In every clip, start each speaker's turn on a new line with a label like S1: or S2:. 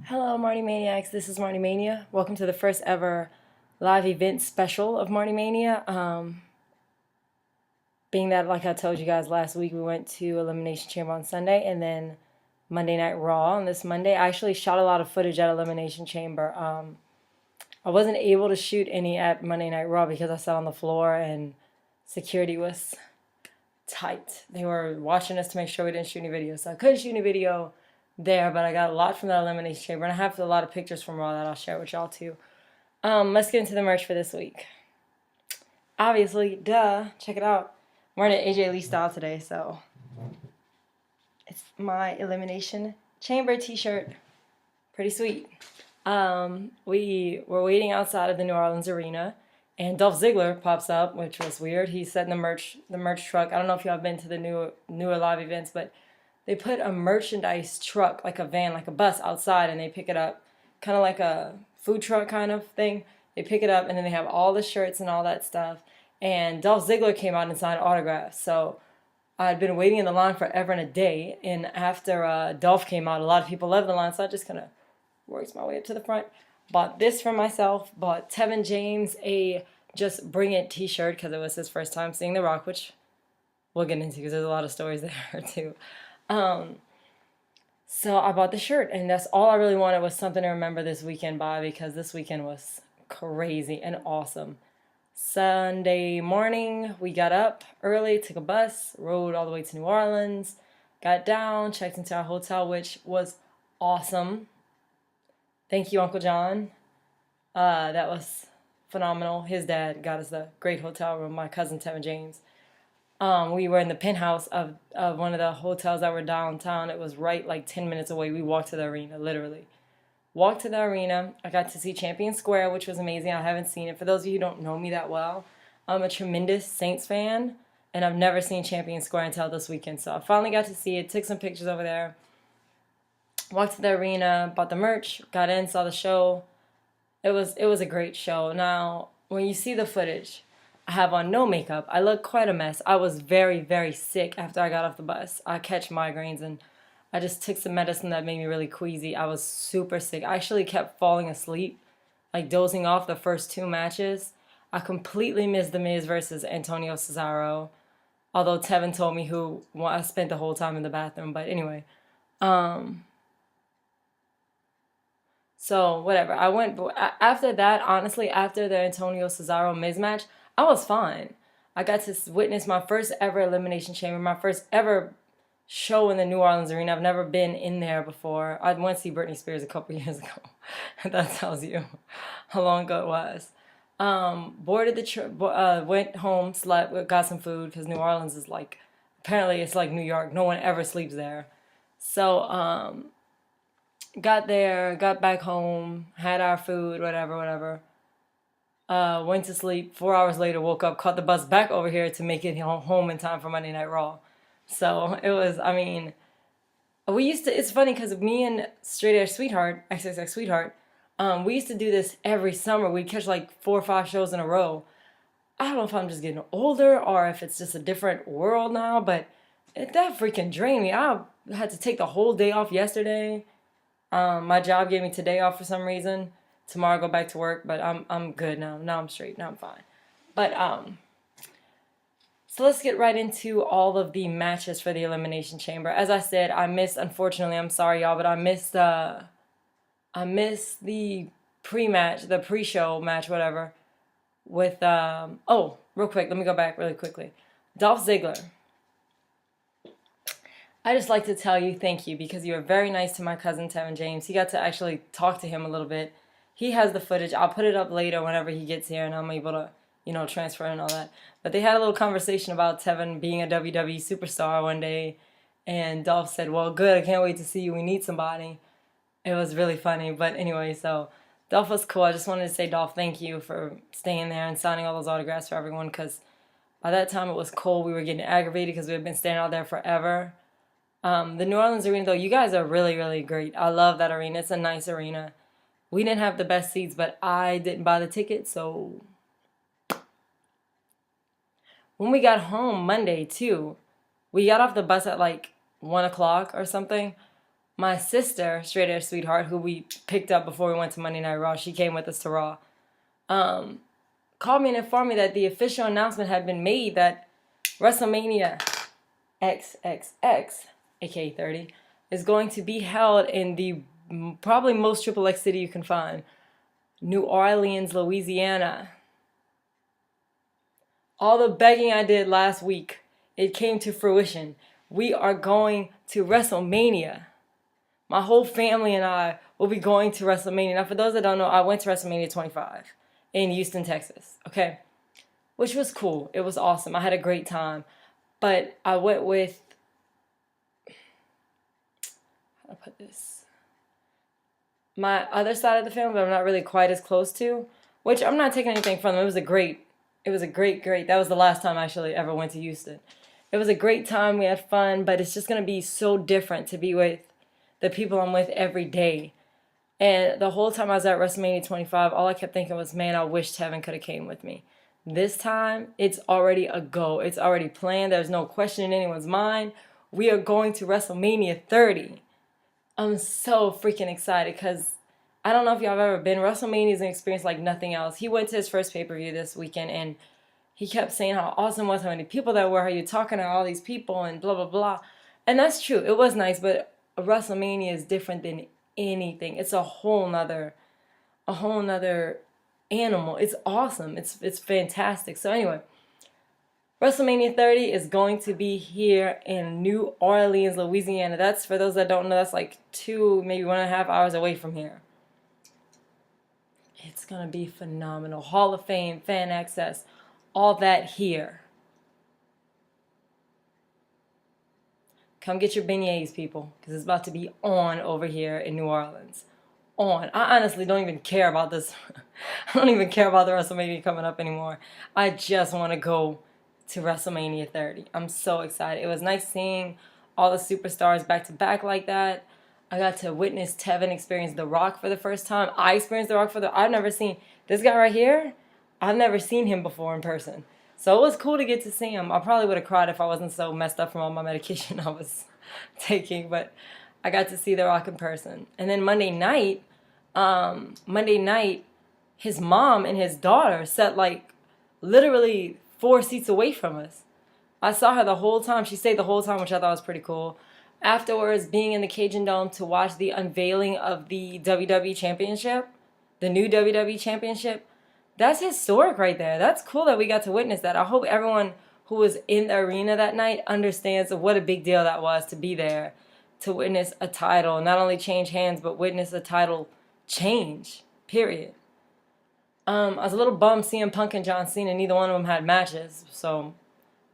S1: Hello, MartiManiacs. This is MartiMania. Welcome to the first ever live event special of MartiMania. Being that, like I told you guys last week, we went to Elimination Chamber on Sunday and then Monday Night Raw on this Monday. I actually shot a lot of footage at Elimination Chamber. I wasn't able to shoot any at Monday Night Raw because I sat on the floor and security was tight. They were watching us to make sure we didn't shoot any videos. So I couldn't shoot any video there, but I got a lot from the Elimination Chamber, and I have a lot of pictures from Raw that I'll share with y'all too. Let's get into the merch for this week. Obviously, duh, check it out. I'm wearing an AJ Lee style today, so it's my Elimination Chamber t-shirt. Pretty sweet. We were waiting outside of the New Orleans arena, and Dolph Ziggler pops up, which was weird. He's sat in the merch truck. I don't know if y'all have been to the newer live events, but they put a merchandise truck, like a van, like a bus outside, and they pick it up, kind of like a food truck kind of thing. They pick it up, and then they have all the shirts and all that stuff. And Dolph Ziggler came out and signed autographs. So I'd been waiting in the line forever and a day. And after Dolph came out, a lot of people left the line, so I just kind of worked my way up to the front. Bought this for myself. Bought Tevin James a Just Bring It t-shirt because it was his first time seeing The Rock, which we'll get into because there's a lot of stories there too. So I bought the shirt, and that's all I really wanted was something to remember this weekend by, because this weekend was crazy and awesome. Sunday morning, we got up early, took a bus, rode all the way to New Orleans, got down, checked into our hotel, which was awesome. Thank you, Uncle John. That was phenomenal. His dad got us the great hotel room, my cousin Tevin James. We were in the penthouse of one of the hotels that were downtown. It was right like 10 minutes away. We walked to the arena, literally. Walked to the arena. I got to see Champion Square, which was amazing. I haven't seen it. For those of you who don't know me that well, I'm a tremendous Saints fan, and I've never seen Champion Square until this weekend. So I finally got to see it, took some pictures over there, walked to the arena, bought the merch, got in, saw the show. It was a great show. Now, when you see the footage, I have on no makeup. I look quite a mess. I was very, very sick after I got off the bus. I catch migraines, and I just took some medicine that made me really queasy. I was super sick. I actually kept falling asleep, like dozing off the first two matches. I completely missed The Miz versus Antonio Cesaro, although Tevin told me I spent the whole time in the bathroom. But anyway, so whatever. After that, honestly, after the Antonio Cesaro Miz match, I was fine. I got to witness my first ever Elimination Chamber, my first ever show in the New Orleans arena. I've never been in there before. I went to see Britney Spears a couple years ago. That tells you how long ago it was. Boarded the trip, went home, slept, got some food, because New Orleans is like, apparently it's like New York. No one ever sleeps there. So, got there, got back home, had our food, whatever. Went to sleep. 4 hours later, woke up, caught the bus back over here to make it home in time for Monday Night Raw. So it was, it's funny because me and Straight Edge Sweetheart, XXX Sweetheart, we used to do this every summer. We'd catch like 4 or 5 shows in a row. I don't know if I'm just getting older or if it's just a different world now, but that freaking drained me. I had to take the whole day off yesterday. My job gave me today off for some reason. Tomorrow I go back to work, but I'm good now. Now I'm straight. Now I'm fine. But so let's get right into all of the matches for the Elimination Chamber. As I said, unfortunately, I'm sorry y'all, but I missed the pre-match, the pre-show match, whatever, with real quick, let me go back really quickly. Dolph Ziggler. I just like to tell you thank you, because you were very nice to my cousin Tevin James. He got to actually talk to him a little bit. He has the footage. I'll put it up later whenever he gets here and I'm able to, transfer and all that. But they had a little conversation about Tevin being a WWE superstar one day, and Dolph said, well, good, I can't wait to see you. We need somebody. It was really funny. But anyway, so Dolph was cool. I just wanted to say, Dolph, thank you for staying there and signing all those autographs for everyone, because by that time it was cold. We were getting aggravated because we had been standing out there forever. The New Orleans arena, though, you guys are really, really great. I love that arena. It's a nice arena. We didn't have the best seats, but I didn't buy the ticket, so when we got home Monday, too, we got off the bus at like 1 o'clock or something. my sister, Straight Air Sweetheart, who we picked up before we went to Monday Night Raw, she came with us to Raw, called me and informed me that the official announcement had been made that WrestleMania XXX, aka 30, is going to be held in the probably most Triple X city you can find, New Orleans, Louisiana. All the begging I did last week, it came to fruition. We are going to WrestleMania. My whole family and I will be going to WrestleMania. Now, for those that don't know, I went to WrestleMania 25 in Houston, Texas, okay? Which was cool. It was awesome. I had a great time. But I went with, how do I put this? My other side of the family, but I'm not really quite as close to, which I'm not taking anything from them. It was a great, that was the last time I actually ever went to Houston. It was a great time. We had fun, but it's just going to be so different to be with the people I'm with every day. And the whole time I was at WrestleMania 25, all I kept thinking was, man, I wish Tevin could have came with me. This time, it's already a go. It's already planned. There's no question in anyone's mind. We are going to WrestleMania 30. I'm so freaking excited because I don't know if y'all have ever been. WrestleMania is an experience like nothing else. He went to his first pay-per-view this weekend, and he kept saying how awesome it was, how many people there were, how you're talking to all these people, and blah, blah, blah. And that's true. It was nice, but WrestleMania is different than anything. It's a whole nother animal. It's awesome. It's fantastic. So anyway, WrestleMania 30 is going to be here in New Orleans, Louisiana. That's, for those that don't know, that's like 2, maybe 1.5 hours away from here. It's going to be phenomenal. Hall of Fame, fan access, all that here. Come get your beignets, people, because it's about to be on over here in New Orleans. On. I honestly don't even care about this. I don't even care about the WrestleMania coming up anymore. I just want to go to WrestleMania 30. I'm so excited. It was nice seeing all the superstars back to back like that. I got to witness Tevin experience The Rock for the first time. I experienced The Rock I've never seen this guy right here. I've never seen him before in person. So it was cool to get to see him. I probably would have cried if I wasn't so messed up from all my medication I was taking, but I got to see The Rock in person. And then Monday night, his mom and his daughter sat like literally 4 seats away from us. I saw her the whole time. She stayed the whole time, which I thought was pretty cool. Afterwards, being in the Cajun Dome to watch the unveiling of the WWE Championship, the new WWE Championship, that's historic right there. That's cool that we got to witness that. I hope everyone who was in the arena that night understands what a big deal that was to be there, to witness a title, not only change hands, but witness a title change, period. I was a little bummed seeing Punk and John Cena. Neither one of them had matches, so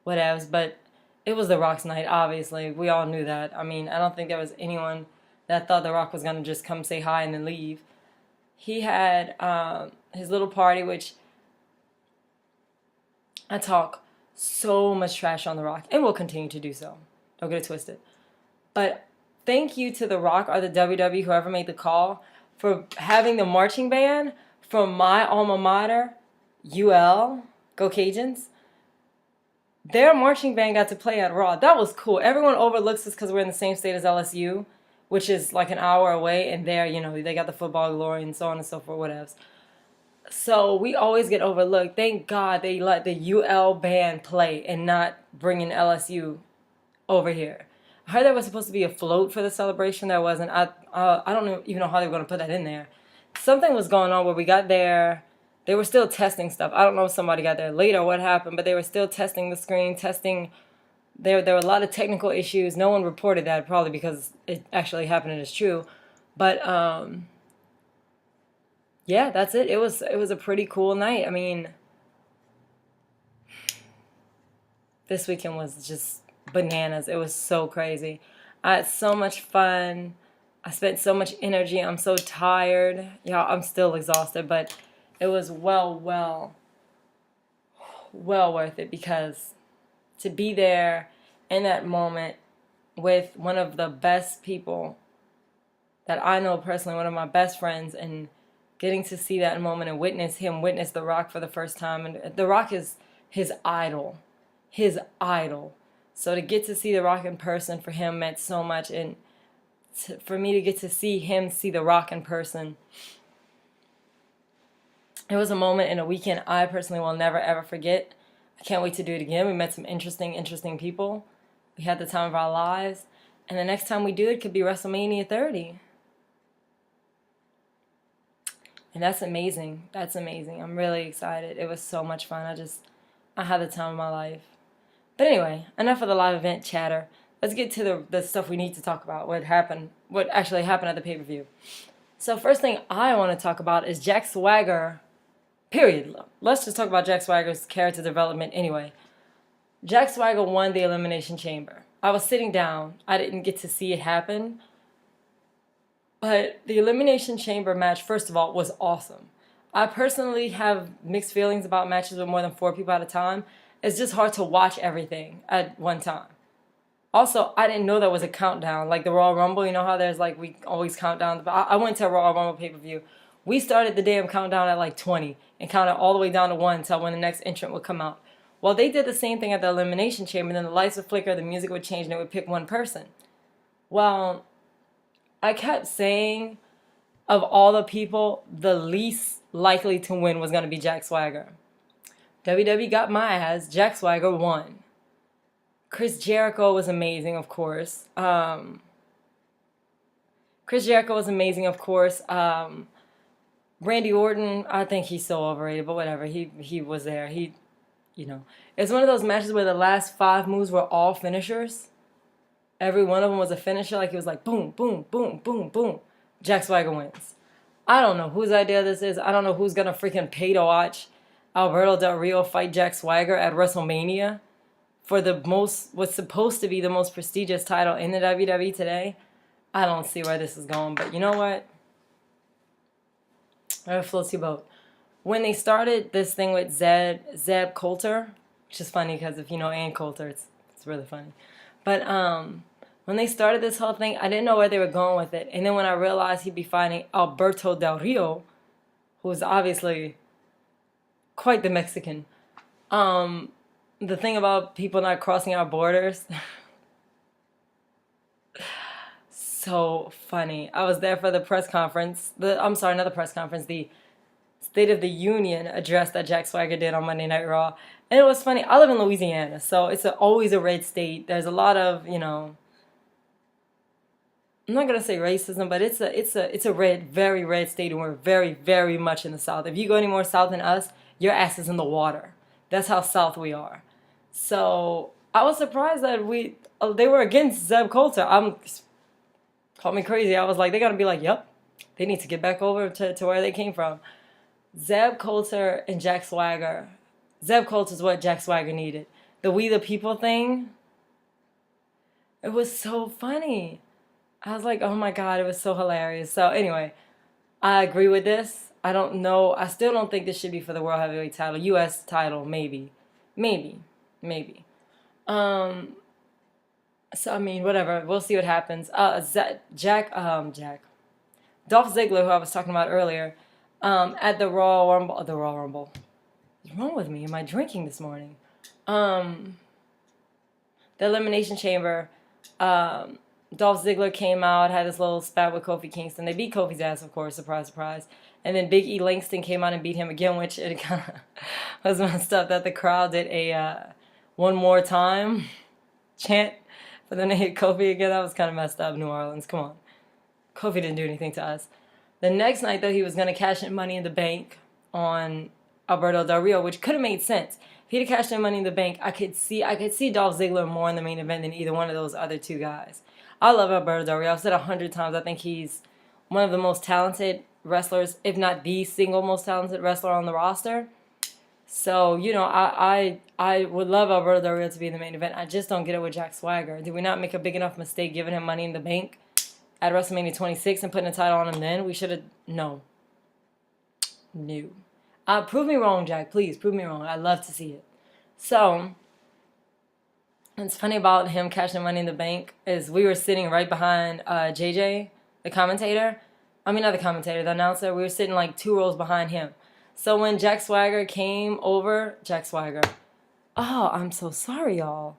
S1: whatevs. But it was The Rock's night, obviously. We all knew that. I mean, I don't think there was anyone that thought The Rock was going to just come say hi and then leave. He had his little party, which I talk so much trash on The Rock, and will continue to do so. Don't get it twisted. But thank you to The Rock or the WWE, whoever made the call, for having the marching band from my alma mater, UL, Go Cajuns. Their marching band got to play at Raw. That was cool. Everyone overlooks us because we're in the same state as LSU, which is like an hour away, and there, you know, they got the football glory and so on and so forth, whatevs. So we always get overlooked. Thank God they let the UL band play and not bring in LSU over here. I heard there was supposed to be a float for the celebration. There wasn't. I don't even know how they were going to put that in there. Something was going on where we got there. They were still testing stuff. I don't know if somebody got there late or what happened, but they were still testing the screen, testing. There were a lot of technical issues. No one reported that, probably because it actually happened and it's true. But yeah, that's it. It was a pretty cool night. I mean, this weekend was just bananas. It was so crazy. I had so much fun. I spent so much energy. I'm so tired. Yeah, I'm still exhausted, but it was well worth it, because to be there in that moment with one of the best people that I know personally, one of my best friends, and getting to see that moment and witness The Rock for the first time. And The Rock is his idol. So to get to see The Rock in person for him meant so much. And for me to get to see him see The Rock in person. It was a moment in a weekend I personally will never ever forget. I can't wait to do it again. We met some interesting people. We had the time of our lives. And the next time we do it could be WrestleMania 30. And that's amazing. That's amazing. I'm really excited. It was so much fun. I had the time of my life. But anyway, enough of the live event chatter. Let's get to the stuff we need to talk about. What actually happened at the pay-per-view. So first thing I want to talk about is Jack Swagger. Period. Let's just talk about Jack Swagger's character development anyway. Jack Swagger won the Elimination Chamber. I was sitting down. I didn't get to see it happen. But the Elimination Chamber match, first of all, was awesome. I personally have mixed feelings about matches with more than 4 people at a time. It's just hard to watch everything at one time. Also, I didn't know there was a countdown. Like the Royal Rumble, you know how there's like, we always count down. I went to a Royal Rumble pay-per-view. We started the damn countdown at like 20 and counted all the way down to 1 until when the next entrant would come out. Well, they did the same thing at the Elimination Chamber. Then the lights would flicker, the music would change, and it would pick one person. Well, I kept saying, of all the people, the least likely to win was going to be Jack Swagger. WWE got my ass. Jack Swagger won. Chris Jericho was amazing, of course. Randy Orton, I think he's so overrated, but whatever. He was there. It's one of those matches where the last 5 moves were all finishers. Every one of them was a finisher. Like, it was like boom, boom, boom, boom, boom. Jack Swagger wins. I don't know whose idea this is. I don't know who's going to freaking pay to watch Alberto Del Rio fight Jack Swagger at WrestleMania for what's supposed to be the most prestigious title in the WWE today. I don't see where this is going, but you know what? It floats your boat. When they started this thing with Zeb Coulter, which is funny because if you know Ann Coulter, it's really funny. But when they started this whole thing, I didn't know where they were going with it. And then when I realized he'd be fighting Alberto Del Rio, who's obviously quite the Mexican. The thing about people not crossing our borders, so funny. I was there for the press conference. Not the press conference, the State of the Union address that Jack Swagger did on Monday Night Raw. And it was funny. I live in Louisiana, so it's always a red state. There's a lot of, I'm not gonna say racism, but it's a very red state, and we're very, very much in the South. If you go any more south than us, your ass is in the water. That's how south we are. So I was surprised that they were against Zeb Coulter. Called me crazy. I was like, they're gonna be like, yep, they need to get back over to where they came from. Zeb Coulter and Jack Swagger. Zeb Coulter is what Jack Swagger needed. The We the People thing, it was so funny. I was like, oh my God, it was so hilarious. So anyway, I agree with this. I don't know. I still don't think this should be for the World Heavyweight title. U.S. title, maybe. So, I mean, whatever. We'll see what happens. Dolph Ziggler, who I was talking about earlier, at the Royal Rumble. What's wrong with me? Am I drinking this morning? The Elimination Chamber, Dolph Ziggler came out, had this little spat with Kofi Kingston. They beat Kofi's ass, of course, surprise, surprise. And then Big E Langston came out and beat him again, which it kind of was messed up that the crowd did a one more time chant for them to hit Kofi again. That was kind of messed up, New Orleans. Come on. Kofi didn't do anything to us. The next night, though, he was going to cash in Money in the Bank on Alberto Del Rio, which could have made sense. If he'd have cashed in Money in the Bank, I could see Dolph Ziggler more in the main event than either one of those other 2 guys. I love Alberto Del Rio. I've said 100 times, I think he's one of the most talented wrestlers, if not the single most talented wrestler on the roster. So, I would love Alberto Del Rio to be in the main event. I just don't get it with Jack Swagger. Did we not make a big enough mistake giving him Money in the Bank at WrestleMania 26 and putting a title on him then? We should have... No. Prove me wrong, Jack. Please, prove me wrong. I'd love to see it. So, what's funny about him cashing Money in the Bank is we were sitting right behind JJ, the commentator. I mean, not the commentator, the announcer. We were sitting like 2 rows behind him. So when Jack Swagger came over... Oh, I'm so sorry, y'all.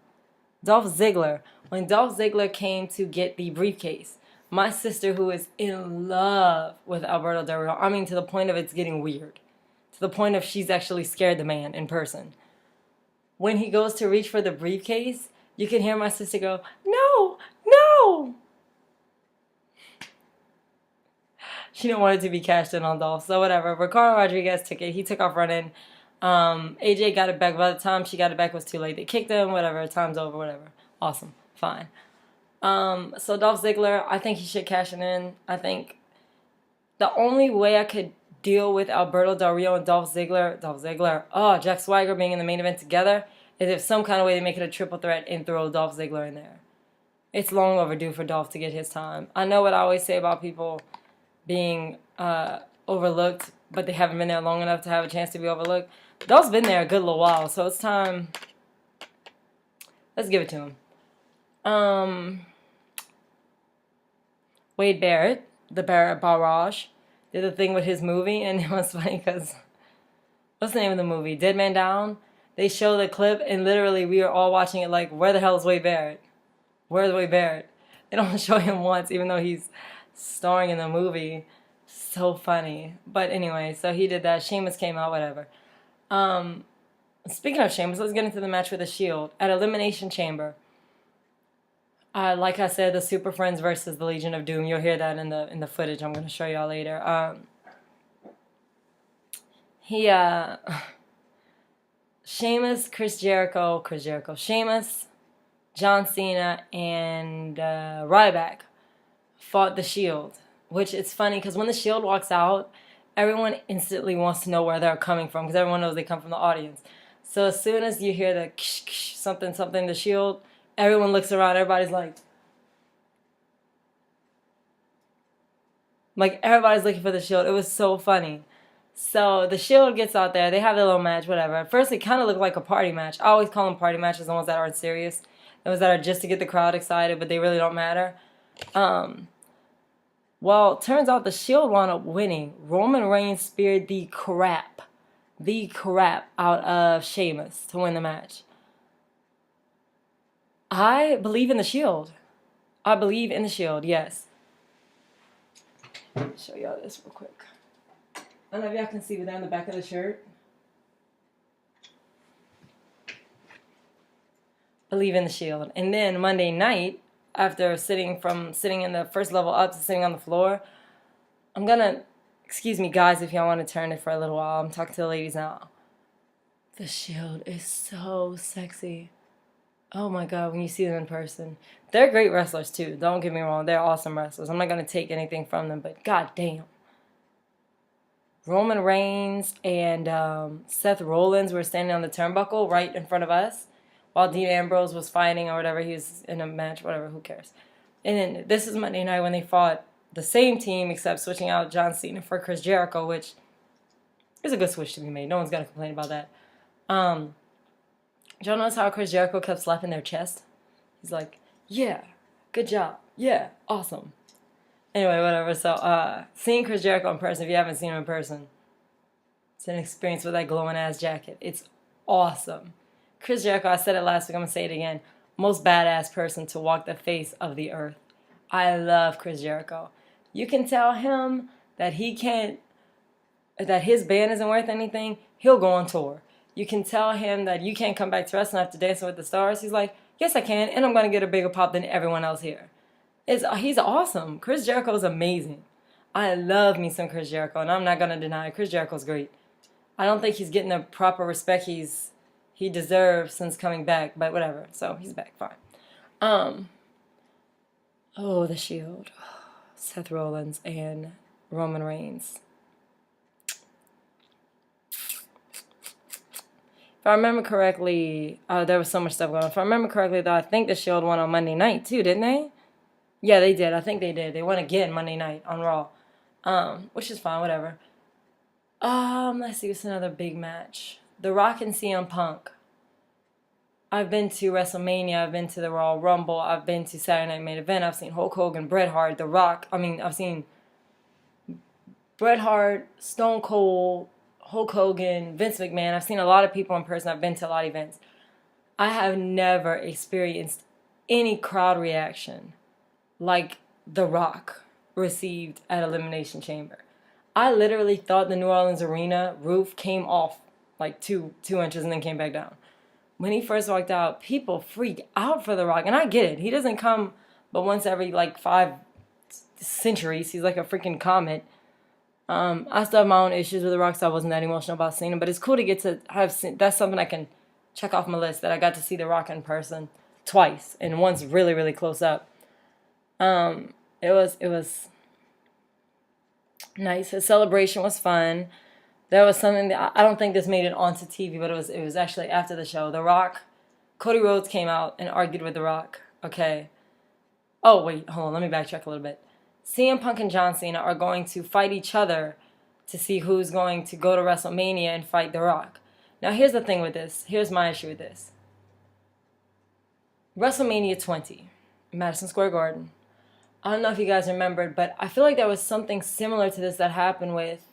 S1: Dolph Ziggler. When Dolph Ziggler came to get the briefcase, My sister, who is in love with Alberto Del Rio, I mean, to the point of it's getting weird. To the point of she's actually scared the man in person. When he goes to reach for the briefcase, you can hear my sister go, "No, no!" She didn't want it to be cashed in on Dolph, so whatever. Ricardo Rodriguez took it. He took off running. AJ got it back. By the time she got it back, it was too late. They kicked him, whatever. Time's over, whatever. Awesome. Fine. So Dolph Ziggler, I think he should cash it in. I think the only way I could deal with Alberto Del Rio and Dolph Ziggler, Jack Swagger being in the main event together, is if some kind of way they make it a triple threat and throw Dolph Ziggler in there. It's long overdue for Dolph to get his time. I know what I always say about people being overlooked, but they haven't been there long enough to have a chance to be overlooked. Dolph's been there a good little while, so it's time. Let's give it to him. Wade Barrett, the Barrett Barrage, did a thing with his movie, and it was funny because, what's the name of the movie? Dead Man Down? They show the clip, and literally we were all watching it like, where the hell is Wade Barrett? Where's Wade Barrett? They don't show him once, even though he's starring in the movie. So funny. But anyway, so he did that. Sheamus came out, whatever. Speaking of Sheamus, let's get into the match for the Shield. At Elimination Chamber, like I said, the Super Friends versus the Legion of Doom. You'll hear that in the footage I'm going to show y'all later. Sheamus, Sheamus, John Cena, and Ryback fought the Shield, which it's funny because when the Shield walks out, everyone instantly wants to know where they're coming from because everyone knows they come from the audience. So as soon as you hear the something, something, the Shield, everyone looks around. Everybody's like everybody's looking for the Shield. It was so funny. So the Shield gets out there. They have their little match, whatever. At first, it kind of looked like a party match. I always call them party matches, the ones that aren't serious. The ones that are just to get the crowd excited, but they really don't matter. Well, turns out the Shield wound up winning. Roman Reigns speared the crap out of Sheamus to win the match. I believe in the Shield. I believe in the Shield, yes. Let me show y'all this real quick. I don't know if y'all can see, but they're on the back of the shirt. Believe in the Shield. And then Monday night, after sitting in the first level up to sitting on the floor, I'm gonna, excuse me guys if y'all want to turn it for a little while. I'm talking to the ladies now. The Shield is so sexy. Oh my God, when you see them in person. They're great wrestlers too, don't get me wrong. They're awesome wrestlers. I'm not gonna take anything from them, but god damn. Roman Reigns and Seth Rollins were standing on the turnbuckle right in front of us while Dean Ambrose was fighting or whatever. He was in a match, whatever, who cares. And then this is Monday night when they fought the same team except switching out John Cena for Chris Jericho, which is a good switch to be made. No one's going to complain about that. Did y'all notice how Chris Jericho kept slapping their chest? He's like, yeah, good job. Yeah, awesome. Anyway, whatever. So, seeing Chris Jericho in person, if you haven't seen him in person, it's an experience with that glowing-ass jacket. It's awesome. Chris Jericho, I said it last week, I'm going to say it again, most badass person to walk the face of the earth. I love Chris Jericho. You can tell him that that his band isn't worth anything, he'll go on tour. You can tell him that you can't come back to wrestling after Dancing with the Stars. He's like, yes, I can, and I'm going to get a bigger pop than everyone else here. He's awesome. Chris Jericho is amazing. I love me some Chris Jericho, and I'm not going to deny it. Chris Jericho's great. I don't think he's getting the proper respect he deserves since coming back, but whatever. So he's back, fine. Oh, the Shield. Seth Rollins and Roman Reigns. If I remember correctly, there was so much stuff going on. If I remember correctly, though, I think the Shield won on Monday night, too, didn't they? Yeah, they did. I think they did. They won again Monday night on Raw. Which is fine, whatever. Let's see, what's another big match? The Rock and CM Punk. I've been to WrestleMania. I've been to the Royal Rumble. I've been to Saturday Night Main Event. I've seen Hulk Hogan, Bret Hart, The Rock. I've seen Bret Hart, Stone Cold, Hulk Hogan, Vince McMahon. I've seen a lot of people in person. I've been to a lot of events. I have never experienced any crowd reaction like The Rock received at Elimination Chamber. I literally thought the New Orleans arena roof came off like two inches and then came back down. When he first walked out, people freaked out for The Rock. And I get it. He doesn't come but once every like 5 centuries. He's like a freaking comet. I still have my own issues with The Rock, so I wasn't that emotional about seeing him. But it's cool to get to have seen. That's something I can check off my list, that I got to see The Rock in person twice, and once really, really close up. It was nice. His celebration was fun. There was something that I don't think this made it onto TV, but it was actually after the show. The Rock, Cody Rhodes came out and argued with The Rock. Okay. Oh wait, hold on. Let me backtrack a little bit. CM Punk and John Cena are going to fight each other to see who's going to go to WrestleMania and fight The Rock. Now here's the thing with this. Here's my issue with this. WrestleMania 20, Madison Square Garden. I don't know if you guys remembered, but I feel like there was something similar to this that happened with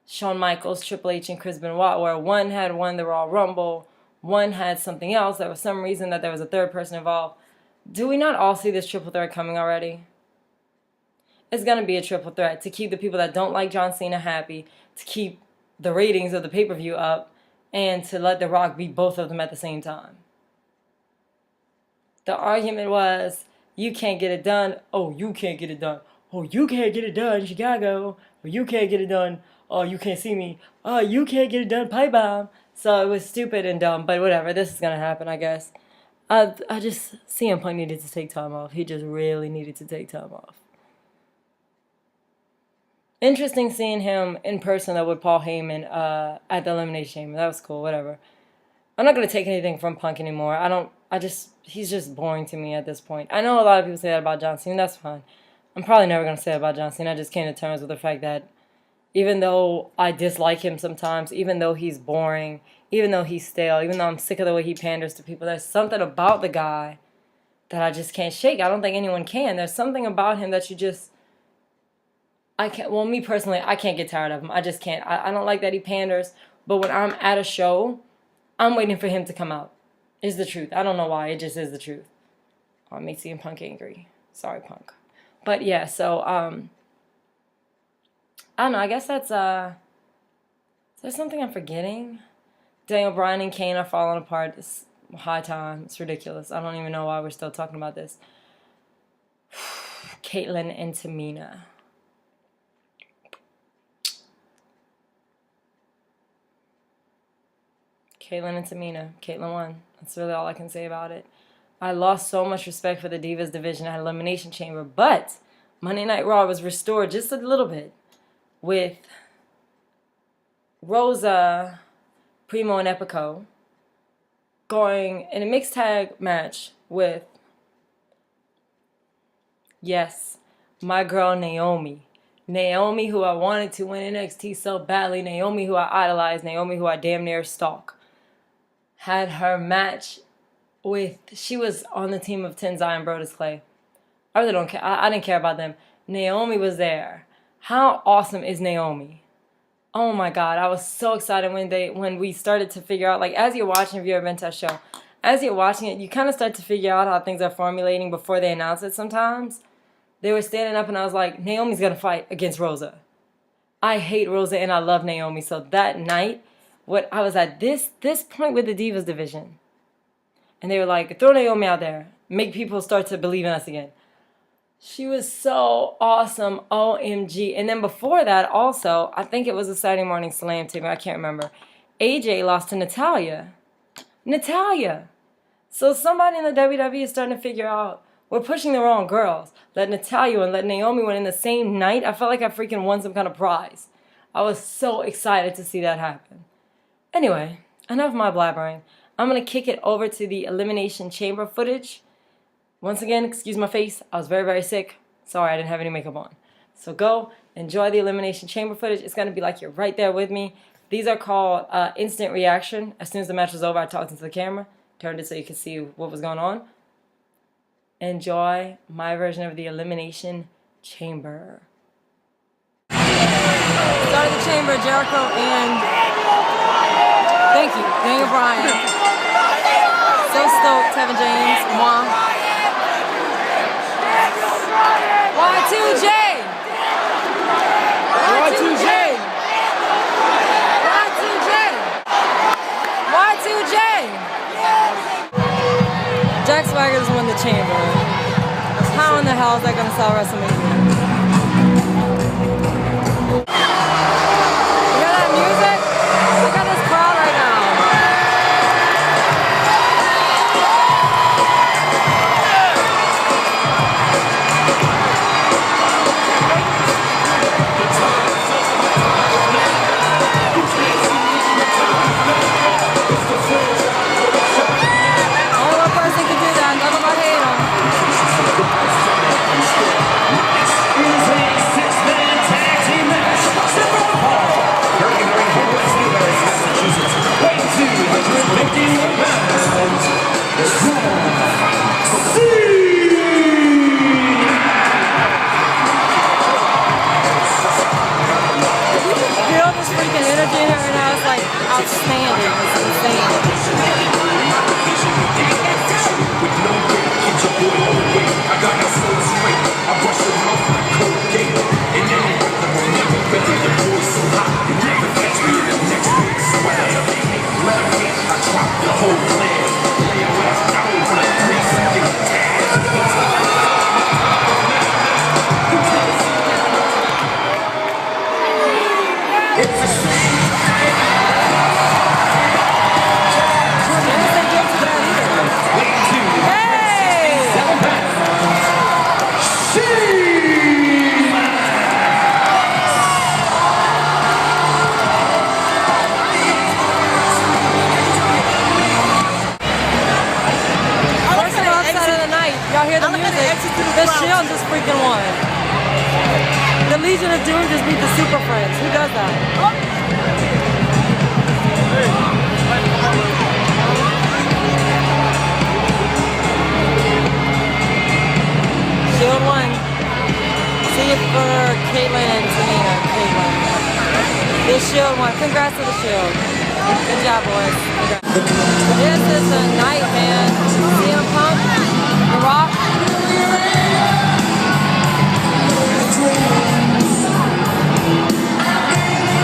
S1: Shawn Michaels, Triple H, and Chris Benoit, where one had won the Royal Rumble, one had something else. There was some reason that there was a third person involved. Do we not all see this triple threat coming already? It's going to be a triple threat to keep the people that don't like John Cena happy, to keep the ratings of the pay-per-view up, and to let The Rock beat both of them at the same time. The argument was, you can't get it done. Oh, you can't get it done. Oh, you can't get it done, Chicago. Oh, you can't get it done. Oh, you can't see me. Oh, you can't get it done, Pipe Bomb. So it was stupid and dumb, but whatever. This is going to happen, I guess. I just, CM Punk needed to take time off. He just really needed to take time off. Interesting seeing him in person, though, with Paul Heyman at the Elimination Chamber. That was cool, whatever. I'm not going to take anything from Punk anymore. He's just boring to me at this point. I know a lot of people say that about John Cena. That's fine. I'm probably never going to say that about John Cena. I just came to terms with the fact that even though I dislike him sometimes, even though he's boring, even though he's stale, even though I'm sick of the way he panders to people, there's something about the guy that I just can't shake. I don't think anyone can. There's something about him that you just... me personally, I can't get tired of him. I just can't. I don't like that he panders, but when I'm at a show, I'm waiting for him to come out. Is the truth. I don't know why. It just is the truth. Oh, it makes CM Punk angry. Sorry, Punk. But yeah, so, I don't know. I guess that's, is there something I'm forgetting? Daniel Bryan and Kane are falling apart. It's high time. It's ridiculous. I don't even know why we're still talking about this. Caitlyn and Tamina. Caitlyn and Tamina. Caitlyn won. That's really all I can say about it. I lost so much respect for the Divas division at Elimination Chamber, but Monday Night Raw was restored just a little bit with Rosa, Primo, and Epico going in a mixed tag match with, yes, my girl Naomi. Naomi, who I wanted to win NXT so badly. Naomi, who I idolized. Naomi, who I damn near stalk. Had her match with, she was on the team of Tenzai and Brodus Clay. I really don't care. I didn't care about them. Naomi was there. How awesome is Naomi? Oh my God, I was so excited when we started to figure out, like, as you're watching, if you've ever been to a show, as you're watching it, you kind of start to figure out how things are formulating before they announce it sometimes. They were standing up and I was like, Naomi's going to fight against Rosa. I hate Rosa and I love Naomi. So that night, I was at this point with the Divas division. And they were like, throw Naomi out there. Make people start to believe in us again. She was so awesome. OMG. And then before that, also, I think it was a Saturday Morning Slam tape. I can't remember. AJ lost to Natalya. So somebody in the WWE is starting to figure out, we're pushing the wrong girls. Let Natalya and let Naomi win in the same night. I felt like I freaking won some kind of prize. I was so excited to see that happen. Anyway, enough of my blabbering. I'm going to kick it over to the Elimination Chamber footage. Once again, excuse my face. I was very, very sick. Sorry, I didn't have any makeup on. So go enjoy the Elimination Chamber footage. It's going to be like you're right there with me. These are called instant reaction. As soon as the match was over, I talked into the camera. Turned it so you could see what was going on. Enjoy my version of the Elimination Chamber. Started the chamber, Jericho and... Thank you, Daniel Bryan. So stoked, Kevin James, moi. Y2J. Y2J. Y2J. Jack Swagger's won the chamber. How in the hell is that going to sell WrestleMania? You hear that music? Look at this crowd right now. Only one person can do that. Nothing but hate him. Feel this freaking energy in here right now. It's like outstanding. It's insane. The Shield just freaking won. The Legion of Doom just beat the Super Friends. Who does that? Shield won. See it for Caitlyn and Tamina. Caitlyn. The Shield won. Congrats to the Shield. Good job, boys. This is a night, man. CM Punk, The Rock.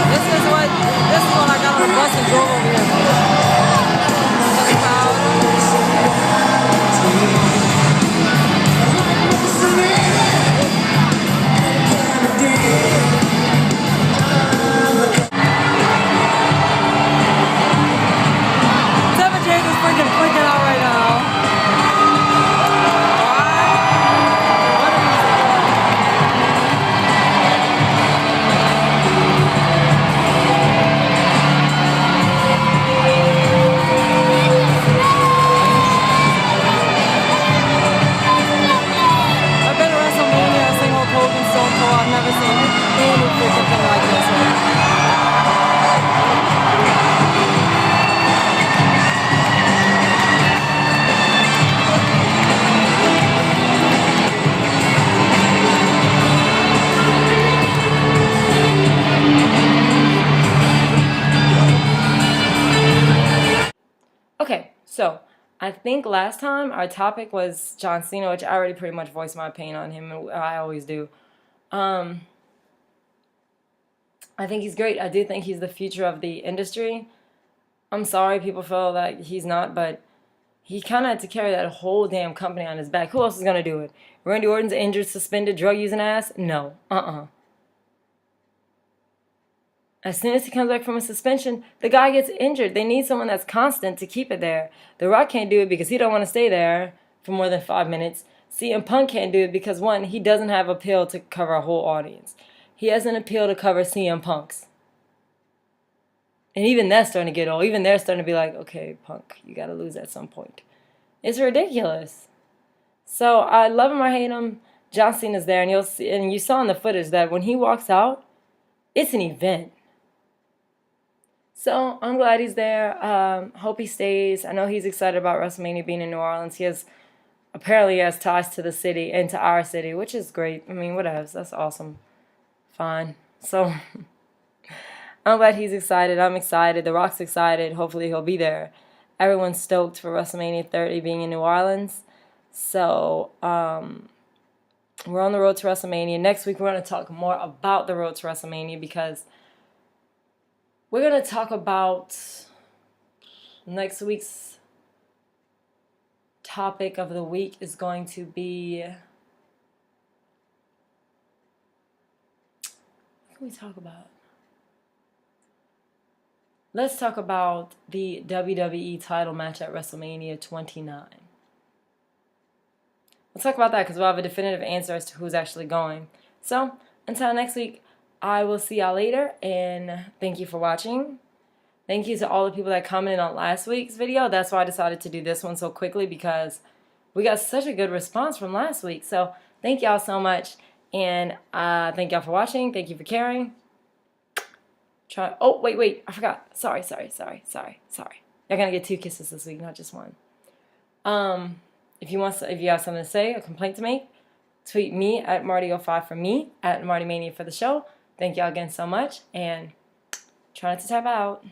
S1: This is what I got on the bus and drove over here. Seven James is freaking out right now. I've never seen any freaking thing like this. Okay, so I think last time our topic was John Cena, which I already pretty much voiced my opinion on him, and I always do. I think he's great. I do think he's the future of the industry. I'm sorry people feel like he's not, but he kind of had to carry that whole damn company on his back. Who else is going to do it? Randy Orton's injured, suspended, drug-using ass? No. As soon as he comes back from a suspension, the guy gets injured. They need someone that's constant to keep it there. The Rock can't do it because he don't want to stay there for more than 5 minutes. CM Punk can't do it because, one, he doesn't have appeal to cover a whole audience. He has an appeal to cover CM Punk's. And even that's starting to get old. Even they're starting to be like, okay, Punk, you got to lose at some point. It's ridiculous. So I love him or hate him. John Cena's there, and you'll see, and you saw in the footage that when he walks out, it's an event. So I'm glad he's there. Hope he stays. I know he's excited about WrestleMania being in New Orleans. Apparently he has ties to the city and to our city, which is great. I mean, whatever. That's awesome. Fine. So I'm glad he's excited. I'm excited. The Rock's excited. Hopefully he'll be there. Everyone's stoked for WrestleMania 30 being in New Orleans. So We're on the road to WrestleMania. Next week, we're going to talk more about the road to WrestleMania because we're going to talk about next week's topic of the week is going to be... What can we talk about? Let's talk about the WWE title match at WrestleMania 29. Let's talk about that because we'll have a definitive answer as to who's actually going. So, until next week, I will see y'all later, and thank you for watching. Thank you to all the people that commented on last week's video. That's why I decided to do this one so quickly, because we got such a good response from last week. So, thank y'all so much, and thank y'all for watching. Thank you for caring. Oh, wait, I forgot. Sorry. Y'all gonna get 2 kisses this week, not just one. If you have something to say, a complaint to make, tweet me at MartiGeaux5 for me, at MartiMania for the show. Thank y'all again so much, and try not to tap out.